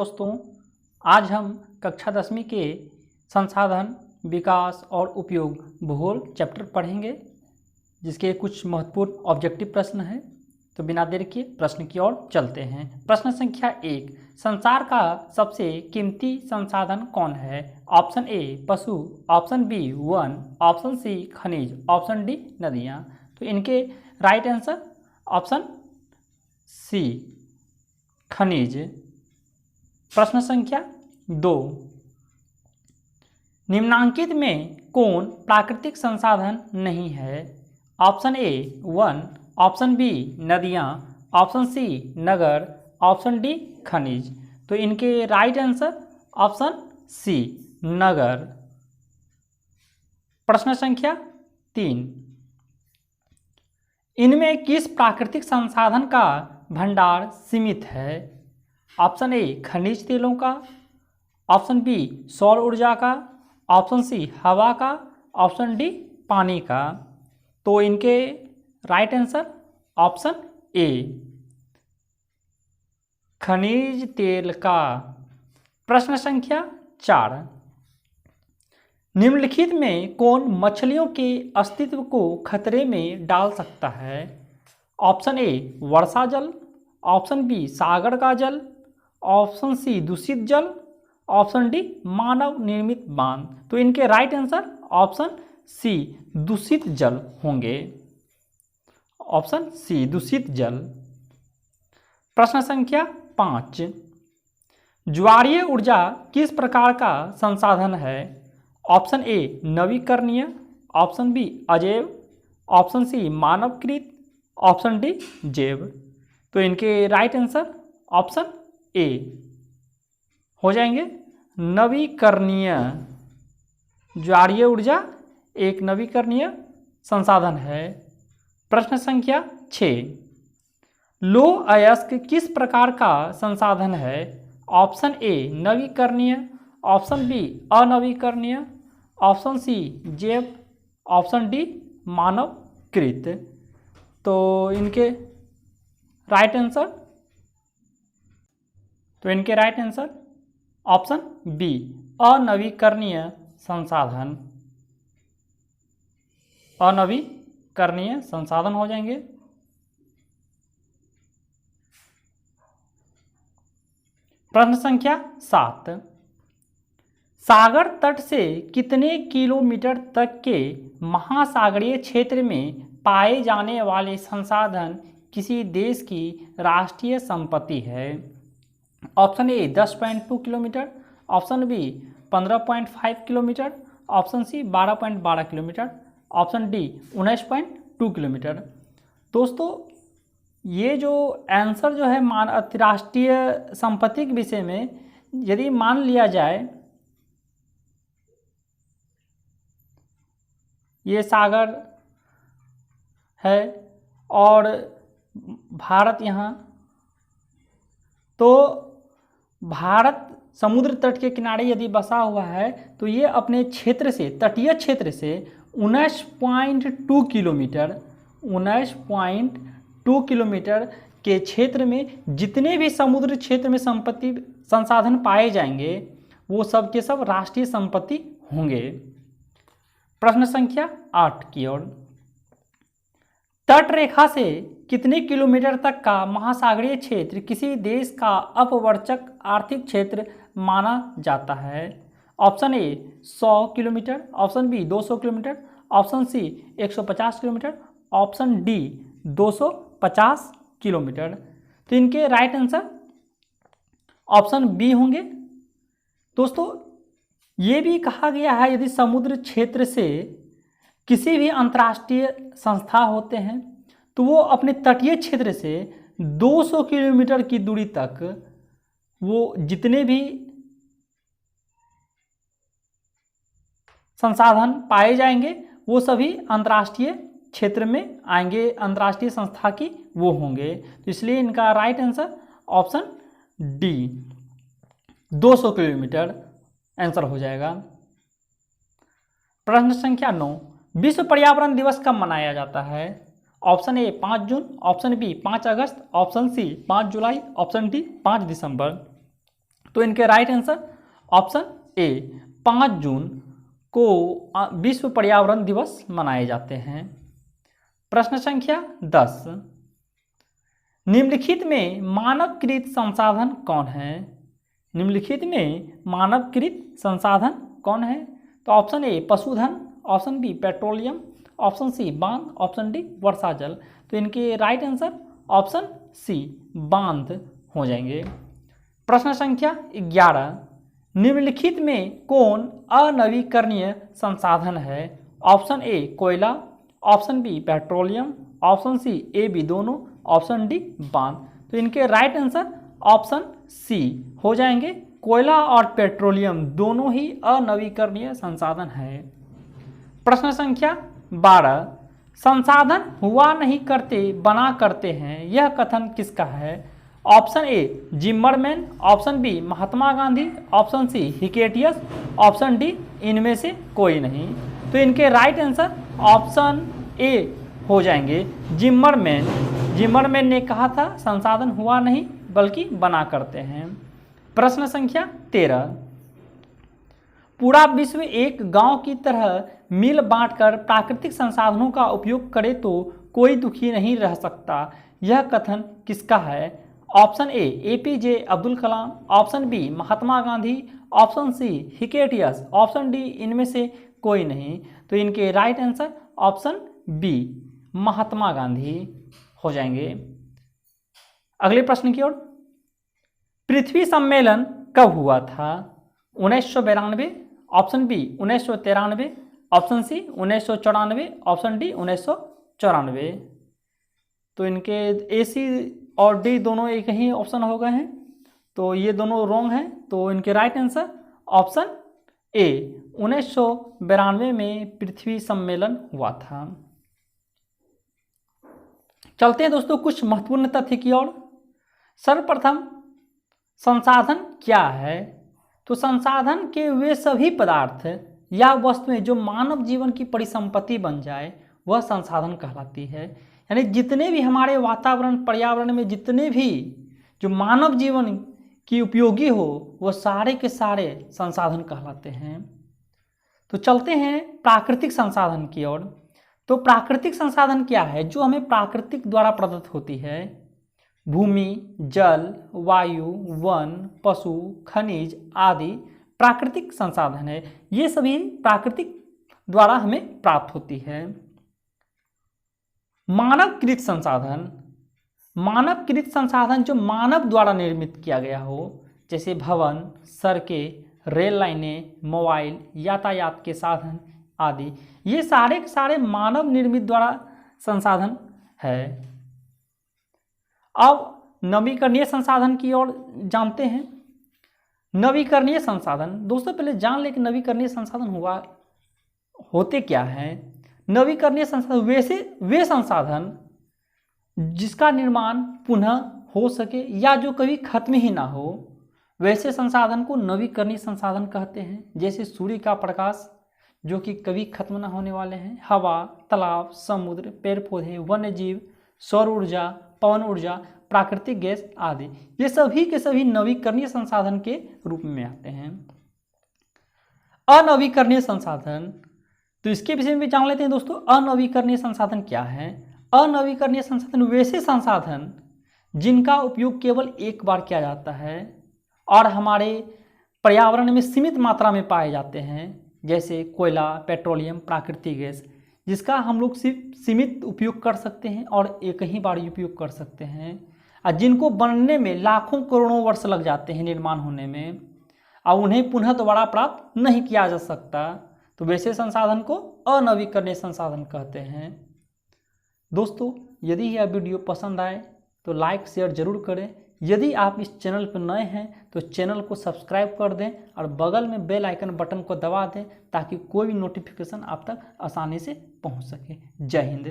दोस्तों, आज हम कक्षा 10वीं के संसाधन, विकास और उपयोग भूगोल चैप्टर पढ़ेंगे, जिसके कुछ महत्वपूर्ण ऑब्जेक्टिव प्रश्न हैं। तो बिना देर के प्रश्न की ओर चलते हैं। प्रश्न संख्या 1, संसार का सबसे कीमती संसाधन कौन है? ऑप्शन ए पशु, ऑप्शन बी वन, ऑप्शन सी खनिज, ऑप्शन डी नदियाँ। तो इनके राइट आंसर ऑप्शन सी खनिज। प्रश्न संख्या 2, निम्नांकित में कौन प्राकृतिक संसाधन नहीं है? ऑप्शन ए वन, ऑप्शन बी नदियाँ, ऑप्शन सी नगर, ऑप्शन डी खनिज। तो इनके राइट आंसर ऑप्शन सी नगर। प्रश्न संख्या 3, इनमें किस प्राकृतिक संसाधन का भंडार सीमित है? ऑप्शन ए खनिज तेलों का, ऑप्शन बी सौर ऊर्जा का, ऑप्शन सी हवा का, ऑप्शन डी पानी का। तो इनके राइट आंसर ऑप्शन ए खनिज तेल का। प्रश्न संख्या 4, निम्नलिखित में कौन मछलियों के अस्तित्व को खतरे में डाल सकता है? ऑप्शन ए वर्षा जल, ऑप्शन बी सागर का जल, ऑप्शन सी दूषित जल, ऑप्शन डी मानव निर्मित बांध। तो इनके राइट आंसर ऑप्शन सी दूषित जल होंगे। ऑप्शन सी दूषित जल। प्रश्न संख्या 5, ज्वारीय ऊर्जा किस प्रकार का संसाधन है? ऑप्शन ए नवीकरणीय, ऑप्शन बी अजैव, ऑप्शन सी मानवकृत, ऑप्शन डी जैव। तो इनके राइट आंसर ऑप्शन ए हो जाएंगे नवीकरणीय। ज्वारीय ऊर्जा एक नवीकरणीय संसाधन है। प्रश्न संख्या 6, लौह अयस्क किस प्रकार का संसाधन है? ऑप्शन ए नवीकरणीय, ऑप्शन बी अनवीकरणीय, ऑप्शन सी जैव, ऑप्शन डी मानवकृत। तो इनके राइट आंसर ऑप्शन बी अनवीकरणीय संसाधन। अनवीकरणीय संसाधन हो जाएंगे। प्रश्न संख्या 7, सागर तट से कितने किलोमीटर तक के महासागरीय क्षेत्र में पाए जाने वाले संसाधन किसी देश की राष्ट्रीय संपत्ति है? Option a 10.2 kilometre, option b 15.5 kilometre, option c 12.12 kilometre, option d 19.2 kilometre. दोस्तों, ये जो आंसर जो है अंतर्राष्ट्रीय संपत्ति के विषय में यदि मान लिया जाए, ये सागर है और भारत यहाँ, तो भारत समुद्र तट के किनारे यदि बसा हुआ है तो ये अपने क्षेत्र से, तटीय क्षेत्र से 19.2 किलोमीटर के क्षेत्र में जितने भी समुद्र क्षेत्र में संपत्ति संसाधन पाए जाएंगे वो सब के सब राष्ट्रीय संपत्ति होंगे। प्रश्न संख्या 8 की ओर, तट रेखा से कितने किलोमीटर तक का महासागरीय क्षेत्र किसी देश का अपवर्तक आर्थिक क्षेत्र माना जाता है? Option a 100 kilometre, option b 200 kilometre, option c 150 kilometre, option d 250 kilometre. तो इनके राइट आंसर ऑप्शन बी होंगे। दोस्तों, ये भी कहा गया है यदि समुद्र क्षेत्र से किसी भी अंतर्राष्ट्रीय संस्था होते हैं तो वो अपने तटीय क्षेत्र से 200 किलोमीटर की दूरी तक वो जितने भी संसाधन पाए जाएंगे वो सभी अंतर्राष्ट्रीय क्षेत्र में आएंगे, अंतर्राष्ट्रीय संस्था की वो होंगे। तो इसलिए इनका right answer option D 200 kilometre answer हो जाएगा। प्रश्न संख्या 9, विश्व पर्यावरण दिवस कब मनाया जाता है? ऑप्शन ए 5 जून, ऑप्शन बी 5 अगस्त, ऑप्शन सी 5 जुलाई, ऑप्शन डी 5 दिसंबर। तो इनके राइट आंसर ऑप्शन ए 5 जून को विश्व पर्यावरण दिवस मनाए जाते हैं। प्रश्न संख्या 10, निम्नलिखित में मानवकृत संसाधन कौन है? निम्नलिखित में मानवकृत संसाधन कौन है? तो ऑप्शन ए पशुधन, option b petroleum, option c बांध, ऑप्शन डी वर्षा जल। तो इनके राइट आंसर ऑप्शन सी बांध हो जाएंगे। प्रश्न संख्या 11, निम्नलिखित में कौन अनवीकरणीय संसाधन है? ऑप्शन ए कोयला, option b petroleum, option c a b दोनों, ऑप्शन डी बांध। तो इनके राइट आंसर ऑप्शन सी हो जाएंगे। कोयला और पेट्रोलियम दोनों ही अनवीकरणीय संसाधन है। प्रश्न संख्या 12, संसाधन हुआ नहीं करते बना करते हैं, यह कथन किसका है? Option A Zimmerman, option B Mahatma Gandhi, option C Hecataeus, option D इनमें से कोई नहीं। तो इनके राइट आंसर ऑप्शन ए हो जाएंगे जिम्मरमैन। जिम्मरमैन ने कहा था संसाधन हुआ नहीं बल्कि बना करते हैं। प्रश्न संख्या 13, पूरा विश्व एक गांव की तरह मिल बांटकर प्राकृतिक संसाधनों का उपयोग करे तो कोई दुखी नहीं रह सकता, यह कथन किसका है? Option a APJ Abdul Kalam, option B Mahatma Gandhi, option C Hecataeus, option D इनमें से कोई नहीं। तो इनके right answer option B Mahatma Gandhi हो जाएंगे। अगले प्रश्न की ओर, पृथ्वी सम्मेलन कब हुआ था? 1992, option b 1993, option c 1994, option d 1994। तो इनके ए सी और डी दोनों एक ही ऑप्शन हो गए हैं, तो ये दोनों रॉन्ग हैं। तो इनके राइट आंसर ऑप्शन ए 1992 में पृथ्वी सम्मेलन हुआ था। चलते हैं दोस्तों कुछ महत्वपूर्ण तथ्य की ओर। सर्वप्रथम संसाधन क्या है? तो संसाधन के वे सभी पदार्थ या वस्तुएं जो मानव जीवन की परिसंपत्ति बन जाए वह संसाधन कहलाती है। यानी जितने भी हमारे वातावरण पर्यावरण में जितने भी जो मानव जीवन की उपयोगी हो वह सारे के सारे संसाधन कहलाते हैं। तो चलते हैं प्राकृतिक संसाधन की ओर। तो प्राकृतिक संसाधन क्या है? जो हमें प्राकृतिक द्वारा प्रदत्त होती है। भूमि, जल, वायु, वन, पशु, खनिज आदि प्राकृतिक संसाधन है। ये सभी प्राकृतिक द्वारा हमें प्राप्त होती है। मानवकृत संसाधन, मानवकृत संसाधन जो मानव द्वारा निर्मित किया गया हो, जैसे भवन, सड़कें, रेल लाइनें, मोबाइल, यातायात के साधन आदि, ये सारे के सारे मानव निर्मित द्वारा संसाधन है। अब नवीकरणीय संसाधन की ओर जानते हैं। नवीकरणीय संसाधन दोस्तों पहले जान लें कि नवीकरणीय संसाधन होते क्या हैं। नवीकरणीय संसाधन वे संसाधन जिसका निर्माण पुनः हो सके या जो कभी खत्म ही ना हो, वैसे संसाधन को नवीकरणीय संसाधन कहते हैं। जैसे सूर्य का प्रकाश जो कि कभी खत्म ना होने वाले हैं, हवा, तालाब, समुद्र, पेड़ पौधे, वन्य जीव, सौर ऊर्जा, पवन ऊर्जा, प्राकृतिक गैस आदि, ये सभी के सभी नवीकरणीय संसाधन के रूप में आते हैं। अनवीकरणीय संसाधन, तो इसके विषय में भी जान लेते हैं दोस्तों। अनवीकरणीय संसाधन क्या है? अनवीकरणीय संसाधन वैसे संसाधन जिनका उपयोग केवल एक बार किया जाता है और हमारे पर्यावरण में सीमित मात्रा में पाए जाते हैं, जैसे कोयला, पेट्रोलियम, प्राकृतिक गैस, जिसका हम लोग सिर्फ सीमित उपयोग कर सकते हैं और एक ही बार उपयोग कर सकते हैं, और जिनको बनने में लाखों करोड़ों वर्ष लग जाते हैं निर्माण होने में, और उन्हें पुनः दोबारा प्राप्त नहीं किया जा सकता। तो वैसे संसाधन को अनवीकरणीय संसाधन कहते हैं। दोस्तों यदि यह वीडियो पसंद आए तो लाइक शेयर जरूर करें। यदि आप इस चैनल पर नए हैं तो चैनल को सब्सक्राइब कर दें और बगल में बेल आइकन बटन को दबा दें ताकि कोई भी नोटिफिकेशन आप तक आसानी से पहुंच सके। जय हिंद।